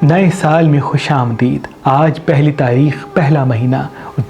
نئے سال میں خوش آمدید۔ آج پہلی تاریخ پہلا مہینہ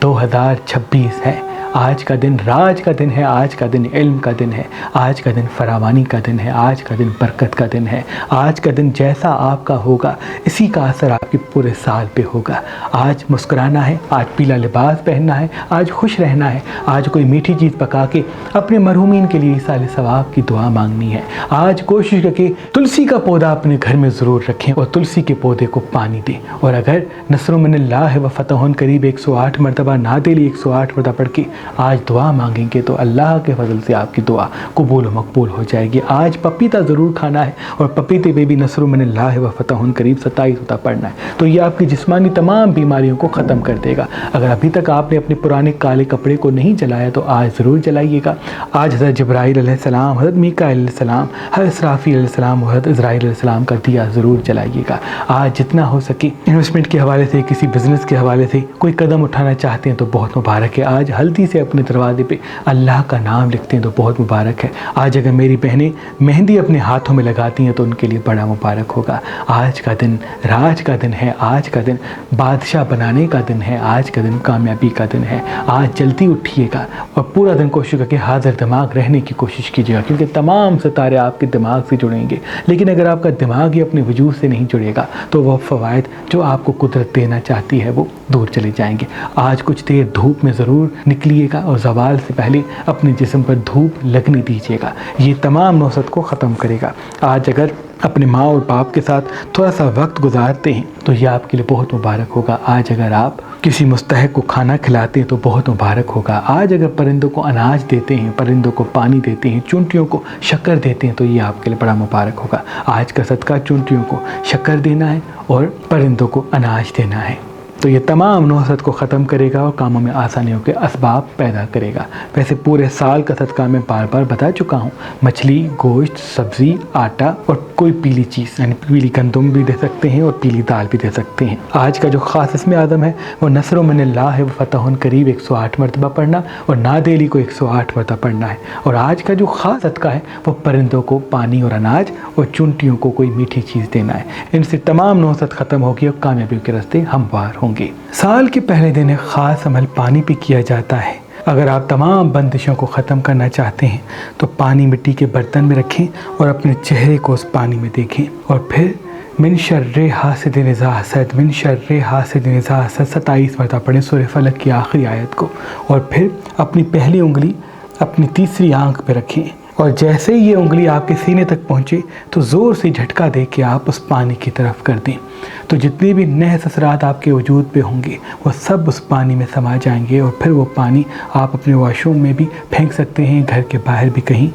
2026 ہے۔ آج کا دن راج کا دن ہے، آج کا دن علم کا دن ہے، آج کا دن فراوانی کا دن ہے، آج کا دن برکت کا دن ہے۔ آج کا دن جیسا آپ کا ہوگا اسی کا اثر آپ کے پورے سال پہ ہوگا۔ آج مسکرانا ہے، آج پیلا لباس پہننا ہے، آج خوش رہنا ہے، آج کوئی میٹھی چیز پکا کے اپنے مرحومین کے لیے سال ثواب کی دعا مانگنی ہے۔ آج کوشش کر کے تلسی کا پودا اپنے گھر میں ضرور رکھیں اور تلسی کے پودے کو پانی دیں، اور اگر نصر من اللہ و فتح قریب 108 مرتبہ نادیلی 108 مرتبہ پڑھ کے آج دعا مانگیں گے تو اللہ کے فضل سے آپ کی دعا قبول و مقبول ہو جائے گی۔ آج پپیتا ضرور کھانا ہے، اور پپیتے میں بھی نصر من اللہ و فتح قریب 27 مرتبہ پڑھنا ہے، تو یہ آپ کی جسمانی تمام بیماریوں کو ختم کر دے گا۔ اگر ابھی تک آپ نے اپنے پرانے کالے کپڑے کو نہیں جلایا تو آج ضرور جلائیے گا۔ آج حضرت جبرائیل علیہ السلام، حضرت میکائیل علیہ السلام، حضرت اسرافیل علیہ السلام اور حضرت عزرائیل علیہ السلام کا دیا ضرور جلائیے گا۔ آج جتنا ہو سکے انویسٹمنٹ کے حوالے سے، کسی بزنس کے حوالے سے کوئی قدم اٹھانا چاہتے ہیں تو بہت مبارک ہے۔ آج ہلدی سے اپنے دروازے پہ اللہ کا نام لکھتے ہیں تو بہت مبارک ہے۔ آج اگر میری بہنیں مہندی اپنے ہاتھوں میں لگاتی ہیں تو ان کے لیے بڑا مبارک ہوگا۔ آج کا دن راج کا دن ہے، آج کا دن بادشاہ بنانے کا دن ہے، آج کا دن کامیابی کا دن ہے۔ آج جلدی اٹھیے گا اور پورا دن کوشش کر کے حاضر دماغ رہنے کی کوشش کیجیے گا، کیونکہ تمام ستارے آپ کے دماغ سے جڑیں گے، لیکن اگر آپ کا دماغ ہی اپنے وجود سے نہیں جڑے گا تو وہ فوائد جو آپ کو قدرت دینا چاہتی ہے وہ دور چلے جائیں گے۔ آج کچھ دیر دھوپ میں ضرور نکلیے گا اور زوال سے پہلے اپنے جسم پر دھوپ لگنے دیجیے گا، یہ تمام نوسط کو ختم کرے گا۔ آج اگر اپنے ماں اور باپ کے ساتھ تھوڑا سا وقت گزارتے ہیں تو یہ آپ کے لیے بہت مبارک ہوگا۔ آج اگر آپ کسی مستحق کو کھانا کھلاتے ہیں تو بہت مبارک ہوگا۔ آج اگر پرندوں کو اناج دیتے ہیں، پرندوں کو پانی دیتے ہیں، چونٹیوں کو شکر دیتے ہیں تو یہ آپ کے لیے بڑا مبارک ہوگا۔ آج کا صدقہ چونٹیوں کو شکر دینا ہے اور پرندوں کو اناج دینا ہے، تو یہ تمام نوسط کو ختم کرے گا اور کاموں میں آسانیوں کے اسباب پیدا کرے گا۔ ویسے پورے سال کا صدقہ میں بار بار بتا چکا ہوں، مچھلی، گوشت، سبزی، آٹا اور کوئی پیلی چیز، یعنی پیلی گندم بھی دے سکتے ہیں اور پیلی دال بھی دے سکتے ہیں۔ آج کا جو خاص اسم اعظم ہے وہ نصر من اللہ و فتح قریب 108 مرتبہ پڑھنا اور نادیلی کو 108 مرتبہ پڑھنا ہے، اور آج کا جو خاص صدقہ ہے وہ پرندوں کو پانی اور اناج اور چونٹیوں کو کوئی میٹھی چیز دینا ہے۔ ان سے تمام نوسط ختم ہوگی اور کامیابیوں کے راستے ہموار ہوں گے۔ سال کے پہلے دن ایک خاص عمل پانی پہ کیا جاتا ہے۔ اگر آپ تمام بندشوں کو ختم کرنا چاہتے ہیں تو پانی مٹی کے برتن میں رکھیں اور اپنے چہرے کو اس پانی میں دیکھیں، اور پھر من شر حاسد اذا حسد، من شر حاسد اذا حسد 27 مرتبہ پڑھیں سورہ فلق کی آخری آیت کو، اور پھر اپنی پہلی انگلی اپنی تیسری آنکھ پہ رکھیں، اور جیسے ہی یہ انگلی آپ کے سینے تک پہنچے تو زور سے جھٹکا دے کے آپ اس پانی کی طرف کر دیں، تو جتنے بھی نحس اثرات آپ کے وجود پہ ہوں گے وہ سب اس پانی میں سما جائیں گے، اور پھر وہ پانی آپ اپنے واش روم میں بھی پھینک سکتے ہیں، گھر کے باہر بھی کہیں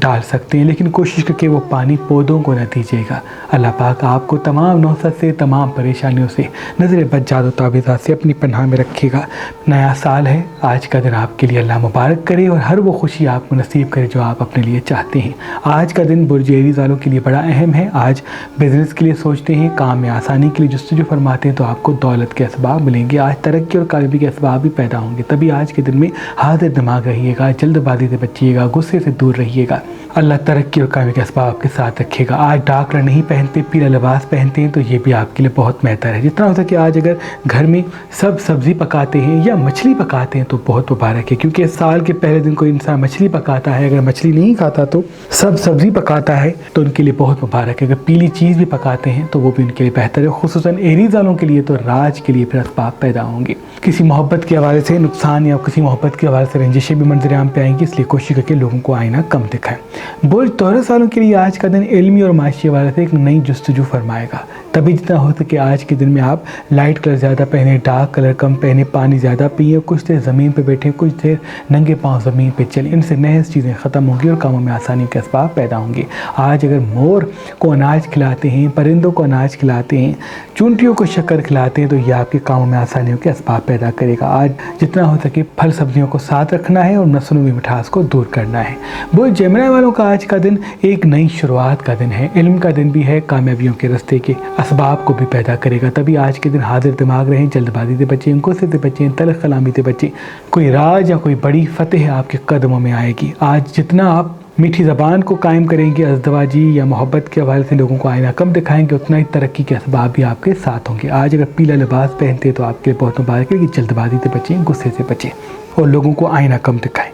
ڈال سکتے ہیں، لیکن کوشش کر کے وہ پانی پودوں کو نہ دیجیے گا۔ اللہ پاک آپ کو تمام نوسط سے، تمام پریشانیوں سے، نظر بد، جادو و تعویذات سے اپنی پناہ میں رکھے گا۔ نیا سال ہے، آج کا دن آپ کے لیے اللہ مبارک کرے اور ہر وہ خوشی آپ کو نصیب کرے جو آپ اپنے لیے چاہتے ہیں۔ آج کا دن برج ایریز والوں کے لیے بڑا اہم ہے۔ آج بزنس کے لیے سوچتے ہیں، کام میں آسانی کے لیے جستجو فرماتے ہیں تو آپ کو دولت کے اسباب ملیں گے۔ آج ترقی اور کامیابی کے اسباب بھی پیدا ہوں گے، تبھی آج کے دن میں حاضر دماغ رہیے گا، جلد بازی سے بچیے گا، غصے سے دور رہیے گا۔ اللہ ترقی اور کامیابی کے اسباب آپ کے ساتھ رکھے گا۔ آج ڈارک کلر نہیں پہنتے، پیلا لباس پہنتے ہیں تو یہ بھی آپ کے لیے بہت بہتر ہے۔ جتنا ہو سکے آج اگر گھر میں سب سبزی پکاتے ہیں یا مچھلی پکاتے ہیں تو بہت مبارک ہے، کیونکہ سال کے پہلے دن کوئی انسان مچھلی پکاتا ہے، اگر مچھلی نہیں کھاتا تو سب سبزی پکاتا ہے تو ان کے لیے بہت مبارک ہے۔ اگر پیلی چیز بھی پکاتے ہیں تو وہ بھی ان کے لیے بہتر ہے، خصوصاً ایریز والوں کے لیے تو راج کے لیے پھر اسباب پیدا ہوں گے۔ کسی محبت کے حوالے سے نقصان یا کسی محبت کے حوالے سے رنجشیں بھی منظر عام پہ آئیں گی، اس لیے کوشش کر کے لوگوں کو آئینہ کم دکھائیں۔ برج تورس والوں کے لیے آج کا دن علمی اور معاشی حوالے سے ایک نئی جستجو فرمائے گا، تبھی جتنا ہو سکے آج کے دن میں آپ لائٹ کلر زیادہ پہنے، ڈارک کلر کم پہنے، پانی زیادہ پیئے، کچھ دیر زمین پہ بیٹھیں، کچھ دیر ننگے پاؤں زمین پہ چلیں، ان سے نحس چیزیں ختم ہوں گی اور کاموں میں آسانی کے اسباب پیدا ہوں گے۔ آج اگر مور کو اناج کھلاتے ہیں، پرندوں کو اناج کھلاتے ہیں، چونٹیوں کو شکر کھلاتے ہیں تو یہ آپ کے کاموں میں آسانیوں کے اسباب پیدا کرے گا۔ آج جتنا ہو سکے پھل سبزیوں کو ساتھ رکھنا ہے اور مصنوعی مٹھاس کو دور کرنا ہے۔ برج جیمنی والوں کا آج کا دن ایک نئی شروعات کا دن ہے، علم کا دن بھی ہے، کامیابیوں کے راستے کے اسباب کو بھی پیدا کرے گا، تبھی آج کے دن حاضر دماغ رہیں، جلد بازی سے بچیں، غصے سے بچیں، تلخ کلامی سے بچیں، کوئی راج یا کوئی بڑی فتح آپ کے قدموں میں آئے گی۔ آج جتنا آپ میٹھی زبان کو قائم کریں گے، ازدواجی یا محبت کے حوالے سے لوگوں کو آئینہ کم دکھائیں گے، اتنا ہی ترقی کے اسباب بھی آپ کے ساتھ ہوں گے۔ آج اگر پیلا لباس پہنتے ہیں تو آپ کے لیے بہت مبارک ہے کہ جلد بازی سے بچیں، غصے سے بچیں اور لوگوں کو آئینہ کم دکھائیں۔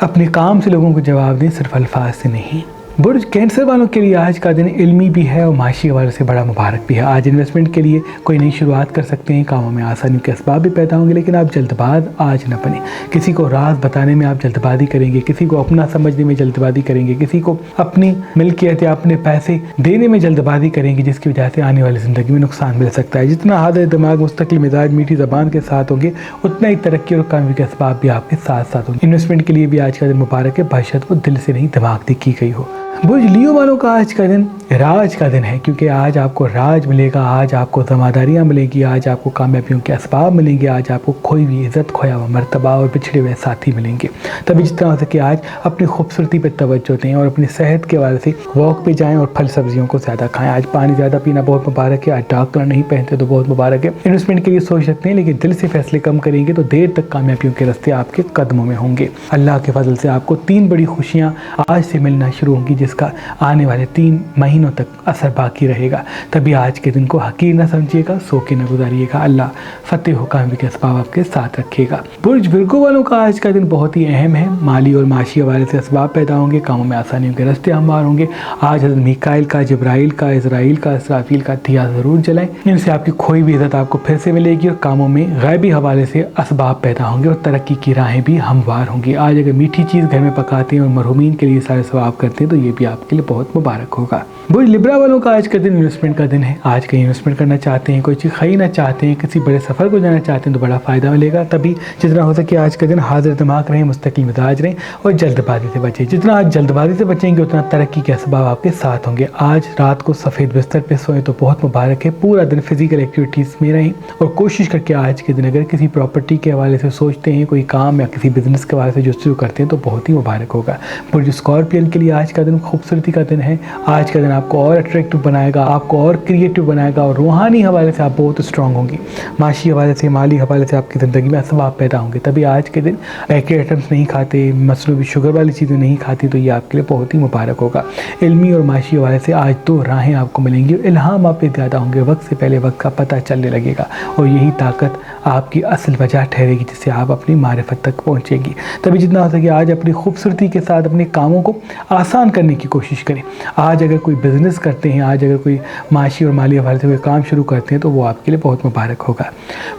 اپنے کام سے لوگوں کو جواب دیں، صرف الفاظ سے نہیں۔ برج کینسر والوں کے لیے آج کا دن علمی بھی ہے اور معاشی حوالے سے بڑا مبارک بھی ہے۔ آج انویسٹمنٹ کے لیے کوئی نئی شروعات کر سکتے ہیں، کاموں میں آسانی کے اسباب بھی پیدا ہوں گے، لیکن آپ جلد باز آج نہ بنیں۔ کسی کو راز بتانے میں آپ جلد بازی کریں گے، کسی کو اپنا سمجھنے میں جلد بازی کریں گے، کسی کو اپنی ملکیت یا اپنے پیسے دینے میں جلد بازی کریں گے، جس کی وجہ سے آنے والی زندگی میں نقصان مل سکتا ہے۔ جتنا حاضر دماغ، مستقل مزاج، میٹھی زبان کے ساتھ ہوں گے، اتنا ہی ترقی اور کامیابی کے اسباب بھی آپ کے ساتھ ساتھ ہوں گے۔ انویسٹمنٹ کے لیے بھی آج کا دن مبارک ہے، بحشت وہ دل سے نہیں دماغ سے کی گئی ہو۔ برج لیو والوں کا آج کا دن راج کا دن ہے، کیونکہ آج آپ کو راج ملے گا، آج آپ کو ذمہ داریاں ملیں گی، آج آپ کو کامیابیوں کے اسباب ملیں گے، آج آپ کو کھوئی ہوئی عزت، کھویا ہوا مرتبہ اور بچھڑے ہوئے ساتھی ملیں گے۔ تبھی جتنا ہو سکے آج اپنی خوبصورتی پہ توجہ دیں اور اپنی صحت کے حوالے سے واک پہ جائیں اور پھل سبزیوں کو زیادہ کھائیں۔ آج پانی زیادہ پینا بہت مبارک ہے، آج ڈارک کلر نہیں پہنتے تو بہت مبارک ہے۔ انویسٹمنٹ کے لیے سوچ سکتے ہیں، لیکن دل سے فیصلے کم کریں گے تو دیر تک کامیابیوں کے راستے آپ کے قدموں میں ہوں گے۔ اللہ کے فضل سے آپ کو 3 بڑی خوشیاں آج سے ملنا شروع ہوں گی، جس کا آنے والے 3 مہینوں تک اثر باقی رہے گا۔ تبھی آج کے دن کو حقیر نہ سمجھیے گا، سو کے نہ گزاریے گا۔ اللہ فتح و کامیابی کے اسباب آپ کے ساتھ رکھے گا۔ برج ورگو والوں کا آج کا دن بہت ہی اہم ہے، مالی اور معاشی حوالے سے اسباب پیدا ہوں گے، کاموں میں آسانیوں کے راستے ہموار ہوں گے۔ آج حضرت میکائیل کا، جبرائیل کا، اسرائیل کا، اسرافیل کا دیا ضرور جلائیں، ان سے آپ کی کھوئی ہوئی عزت آپ کو پھر سے ملے گی اور کاموں میں غیبی حوالے سے اسباب پیدا ہوں گے اور ترقی کی راہیں بھی ہموار ہوں گی۔ آج اگر میٹھی چیز گھر میں پکاتے ہیں اور مرحومین کے لیے سارے ثواب کرتے ہیں تو یہ بھی آپ کے لیے بہت مبارک ہوگا۔ برج لبرا والوں کا آج کا دن انویسٹمنٹ کا دن ہے۔ آج کہیں انویسٹمنٹ کرنا چاہتے ہیں، کوئی چیز خریدنا چاہتے ہیں، کسی بڑے سفر کو جانا چاہتے ہیں تو بڑا فائدہ ملے گا۔ تبھی جتنا ہو سکے آج کا دن حاضر دماغ رہیں، مستقل مزاج رہیں اور جلد بازی سے بچیں۔ جتنا آج جلد بازی سے بچیں گے اتنا ترقی کے اسباب آپ کے ساتھ ہوں گے۔ آج رات کو سفید بستر پہ سوئیں تو بہت مبارک ہے۔ پورا دن فزیکل ایکٹیویٹیز میں رہیں اور کوشش کر کے آج کے دن اگر کسی پراپرٹی کے حوالے سے سوچتے ہیں، کوئی کام یا کسی بزنس کے حوالے سے جستجو کرتے ہیں تو بہت ہی مبارک ہوگا۔ برج اسکارپین کے لیے آج کا دن خوبصورتی کا دن ہے۔ آج کا دن آپ کو اور اٹریکٹیو بنائے گا، آپ کو اور کریٹیو بنائے گا اور روحانی حوالے سے آپ بہت اسٹرانگ ہوں گی۔ معاشی حوالے سے، مالی حوالے سے آپ کی زندگی میں اسباب پیدا ہوں گے۔ تبھی آج کے دن بیکری آئٹمس نہیں کھاتے، مصنوعی شوگر والی چیزیں نہیں کھاتی تو یہ آپ کے لیے بہت ہی مبارک ہوگا۔ علمی اور معاشی حوالے سے آج 2 راہیں آپ کو ملیں گی اور الہام آپ پہ زیادہ ہوں گے، وقت سے پہلے وقت کا پتہ چلنے لگے گا اور یہی طاقت آپ کی اصل وجہ ٹھہرے گی جس سے آپ اپنی معرفت تک پہنچے گی۔ تبھی جتنا ہو سکے آج اپنی خوبصورتی کے ساتھ اپنے کاموں کو آسان کرنے کی کوشش کریں۔ آج اگر کوئی بزنس کرتے ہیں، آج اگر کوئی معاشی اور مالی حوالے سے کوئی کام شروع کرتے ہیں تو وہ آپ کے لیے بہت مبارک ہوگا۔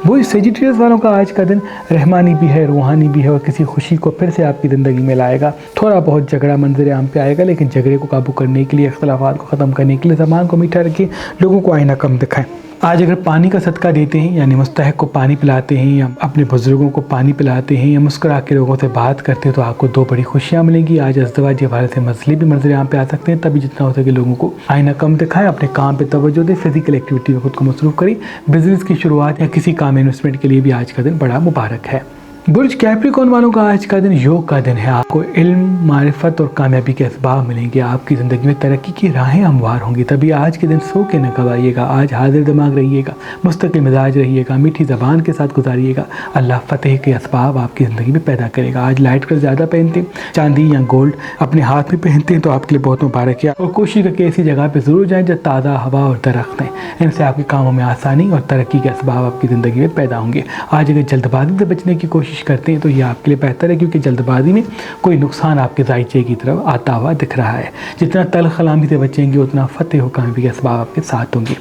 برج سیجیٹیریس والوں کا آج کا دن رحمانی بھی ہے، روحانی بھی ہے اور کسی خوشی کو پھر سے آپ کی زندگی میں لائے گا۔ تھوڑا بہت جھگڑا منظر عام پہ آئے گا، لیکن جھگڑے کو قابو کرنے کے لیے، اختلافات کو ختم کرنے کے لیے زبان کو میٹھا رکھیں، لوگوں کو آئینہ کم دکھائیں۔ آج اگر پانی کا صدقہ دیتے ہیں، یعنی مستحق کو پانی پلاتے ہیں یا اپنے بزرگوں کو پانی پلاتے ہیں یا مسکرا کے لوگوں سے بات کرتے ہیں تو آپ کو 2 بڑی خوشیاں ملیں گی۔ آج ازدواجی حوالے سے مسئلے بھی منظر عام پہ آ سکتے ہیں، تبھی جتنا ہو سکے لوگوں کو آئینہ کم دکھائیں، اپنے کام پہ توجہ دیں، فزیکل ایکٹیویٹی میں خود کو مصروف کریں۔ بزنس کی شروعات یا کسی کام انویسٹمنٹ کے لیے بھی آج کا دن بڑا مبارک ہے۔ برج کیپریکارن والوں کا آج کا دن یوگ کا دن ہے۔ آپ کو علم، معرفت اور کامیابی کے اسباب ملیں گے، آپ کی زندگی میں ترقی کی راہیں ہموار ہوں گی۔ تبھی آج کے دن سو کے نہ گوائیے گا، آج حاضر دماغ رہیے گا، مستقل مزاج رہیے گا، میٹھی زبان کے ساتھ گزاریے گا۔ اللہ فتح کے اسباب آپ کی زندگی میں پیدا کرے گا۔ آج لائٹ کلر زیادہ پہنتے ہیں، چاندی یا گولڈ اپنے ہاتھ میں پہنتے ہیں تو آپ کے لیے بہت مبارک ہے اور کوشش کر کے ایسی جگہ پہ ضرور جائیں جہاں تازہ ہوا اور درخت ہیں، ان سے آپ کے کاموں میں آسانی اور ترقی کے اسباب آپ کی زندگی میں پیدا ہوں گے۔ آج اگر جلد بازی سے بچنے کی کوشش کرتے ہیں تو یہ آپ کے لیے بہتر ہے، کیونکہ جلد بازی میں کوئی نقصان آپ کے ذائچے کی طرف آتا ہوا دکھ رہا ہے۔ جتنا تلخ کلامی سے بچیں گے اتنا فتح و کامیابی کے اسباب آپ کے ساتھ ہوں گے۔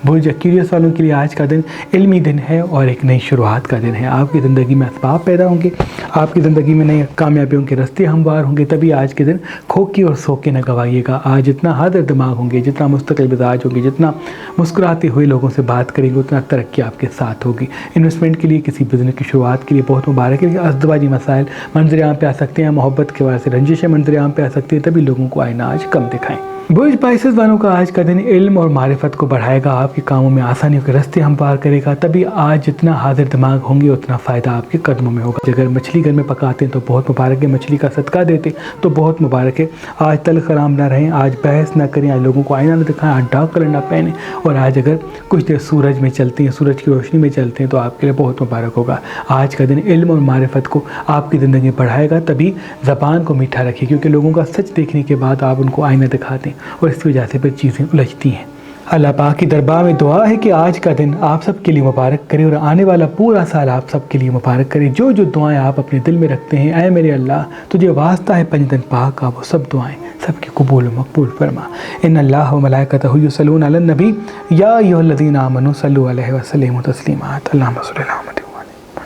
برج ایکویریس والوں کے لیے آج کا دن علمی دن ہے اور ایک نئی شروعات کا دن ہے۔ آپ کی زندگی میں اسباب پیدا ہوں گے، آپ کی زندگی میں نئی کامیابیوں کے راستے ہموار ہوں گے۔ تبھی آج کے دن کھوکے اور سوکے نہ گوائیے گا۔ آج جتنا حاضر دماغ ہوں گے، جتنا مستقل مزاج ہوں گے، جتنا مسکراتے ہوئے لوگوں سے بات کریں گے اتنا ترقی آپ کے ساتھ ہوگی۔ انویسٹمنٹ کے لیے، کسی بزنس کی شروعات کے لیے بہت مبارک ہے، لیکن ازدواجی مسائل منظر عام پہ آ سکتے ہیں، محبت کے وجہ سے رنجشیں منظر عام پہ آ سکتی ہے، تبھی لوگوں کو آئینہ آج کم دکھائیں۔ برج پائسس والوں کا آج کا دن علم اور معرفت کو بڑھائے گا، آپ کے کاموں میں آسانیوں کے راستے ہموار کرے گا، تبھی آج جتنا حاضر دماغ ہوں گے اتنا فائدہ آپ کے قدموں میں ہوگا۔ اگر مچھلی گھر میں پکاتے ہیں تو بہت مبارک ہے، مچھلی کا صدقہ دیتے تو بہت مبارک ہے۔ آج تلخ حرام نہ رہیں، آج بحث نہ کریں، آج لوگوں کو آئینہ نہ دکھائیں، آج ڈارک کلر نہ پہنیں، اور آج اگر کچھ دیر سورج میں چلتے ہیں، سورج کی روشنی میں چلتے ہیں تو آپ کے لیے بہت مبارک ہوگا۔ آج کا دن علم اور معرفت کو آپ کی زندگی میں بڑھائے گا، تبھی زبان کو میٹھا رکھیں، کیونکہ لوگوں کا سچ دیکھنے کے بعد آپ ان کو آئینہ دکھاتے ہیں اور اس کی وجہ سے پھر چیزیں الجھتی ہیں۔ اللہ پاک کی دربار میں دعا ہے کہ آج کا دن آپ سب کے لیے مبارک کرے اور آنے والا پورا سال آپ سب کے لیے مبارک کرے۔ جو جو دعائیں آپ اپنے دل میں رکھتے ہیں، اے میرے اللہ تجھے واسطہ ہے پنجتن پاک کا، وہ سب دعائیں سب کی قبول و مقبول فرما۔ ان اللہ و ملائکتہ یصلون علی النبی یا ایھا الذین آمنوا صلوا علیہ وسلموا تسلیما۔ اللہم صل علی محمد۔